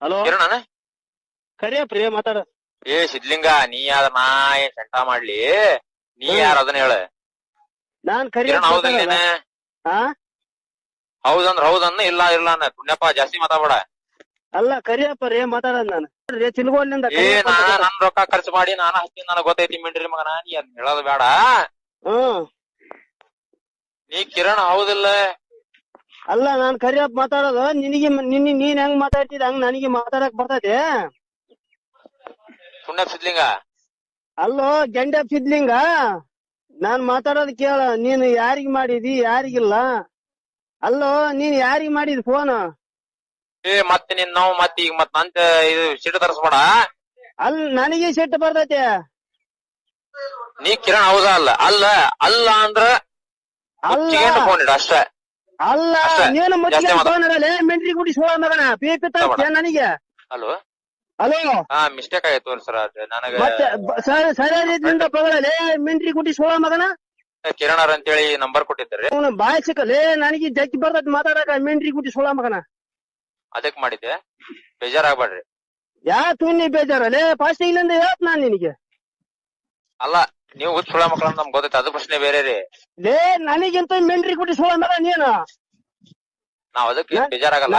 Hello ಕಿರಣನ Kariyappa ರೀ ಮಾತಾಡ. ಏ ಸಿದ್ಲಿಂಗ, ನೀ ಯಾರ ನಾ ಏನ್ ಶಂಟ ಮಾಡ್ಲಿ? ನೀ ಯಾರ ಅದನ್ನ ಹೇಳ. ನಾನ್ ಕಿರಣ್ ಕರಿಯಪ್ಪ ಹೌದಿಲ್ಲ? ಹಾ ಹೌದಂದ್ರ ಹೌದನ್ನ, ಇಲ್ಲ ಇಲ್ಲ ಅನ್ನ. ಪುಣ್ಯಪ್ಪ ಜಾಸ್ತಿ ಮಾತಾಡ್ಬೇಡ. ಅಲ್ಲ ಕರಿಯಪ್ಪ ರೀ ಮಾತಾಡೋದ್ ನಾನು ಚಿಲ್ಗೋಲಿಂದ ಏ ನನ್ ರೊಕ್ಕ ಖರ್ಚು ಮಾಡಿ ನಾನ ಹಚ್ತೀನಿ, ನನಗ್ ಗೊತ್ತೈತಿ ಮಿಂಡ್ರಿ ಮಗನ. ನೀ ಅದ್ ಹೇಳೋದ್ ಬೇಡ. ಹ್ಮ್ ನೀ ಕಿರಣ್ ಹೌದಿಲ್ಲ? ಅಲ್ಲ ನಾನ್ ಕರಿಯಪ್ಪ ಮಾತಾಡೋದು. ನಿನಗೆ ನೀನ್ ಹೆಂಗ್ ಮಾತಾಡ್ತಿದ್ ಹಂಗ್ ನನಗೆ ಮಾತಾಡಕ್ ಬರ್ತೈತಿ? ಪುಣ್ಯಪ್ ಸಿದ್ಲಿಂಗ, ಅಲ್ಲೋ ಗೆಂಡ ಸಿದ್ಲಿಂಗ, ನಾನ್ ಮಾತಾಡೋದ್ ಕೇಳ. ನೀನು ಯಾರಿಗ್ ಮಾಡಿದಿ ಯಾರಿಗಿಲ್ಲ? ಅಲ್ಲೋ ನೀನ್ ಯಾರಿಗ್ ಮಾಡಿದ್ ಫೋನ್? ಏ ಮತ್ತೆ ನಿನ್ ನಾವು ಮತ್ ಈಗ ಮತ್ ನಂತ ಇದು ಸಿಟ್ಟು ತರಿಸ್ಬೇಡ. ನನಗೆ ಸಿಟ್ಟು ಬರ್ತೈತಿ. ನೀ ಕಿರಣ್ ಹೌದಾ ಅಲ್ಲ? ಅಲ್ಲ ಅಲ್ಲ ಅಂದ್ರ ಅಲ್ಲ ಫೋನ್ ಇಡ ಅಷ್ಟ. ಅಲ್ಲ ನೀನು ಜಾಸ್ತಿ ಮುಚ್ಚಿಗೆ ಫೋನ್ ಇಡಲೇ ಮೆಂಟ್ರಿ ಗುಡಿ ಸೋಳ ಮಗನ. ಪೀಪಿತ್ತ ನನಗೆ. ಹಲೋ ಹಲೋ ಹಾ, ಮಿಸ್ಟೇಕ್ ಆಯ್ತು ಸರ್. ನನಗ ಮತ್ತೆ ಸರಿ ರೀತಿಯಿಂದ ಪಗಳಲೇ ಮೆಂಟ್ರಿ ಗುಡಿ ಸೋಳ ಮಗನ. ಕಿರಣರ್ ಅಂತೇಳಿ ನಂಬರ್ ಕೊಟ್ಟಿದ್ದಾರೆ. ಅವನು ಬಾಯ್ ಸಿಕ್ಕಲೇ ನನಗೆ ಜಗ್ಗಿ ಬರ್ತೈತಿ ಮಾತಾಡಕ. ಮೆಂಟ್ರಿ ಗುಡಿ ಸೋಳ ಮಗನ ಅದಕ್ ಮಾಡಿದ್ದೆ, ಬೇಜಾರಾಗ್ಬೇಡ್ರಿ. ಯಾ ತುಣ್ಣಿ ಬೇಜಾರಲ್ಲೇ ಫಾಸ್ಟ್ ಇಲ್ಲಿಂದ ಹೇಳ್ತ ನಾನ್ ನಿನಗೆ. ಅಲ್ಲ, ನೀವು ಹುಚ್ಚ ಸುಳ ಮಕ್ಕಳ ನಮ್ಗೆ ಗೊತ್ತೈತೆ, ಅದು ಪ್ರಶ್ನೆ ಬೇರೆ ರೀ. ಲೇ ನನಗಿಂತ ಮೆಂಟ್ರಿ ಗುಡಿ ಸೋಳ ಮಗ ನೀನು. ನಾವ್ ಅದಕ್ಕೆ ಬೇಜಾರಾಗಲ್ಲ.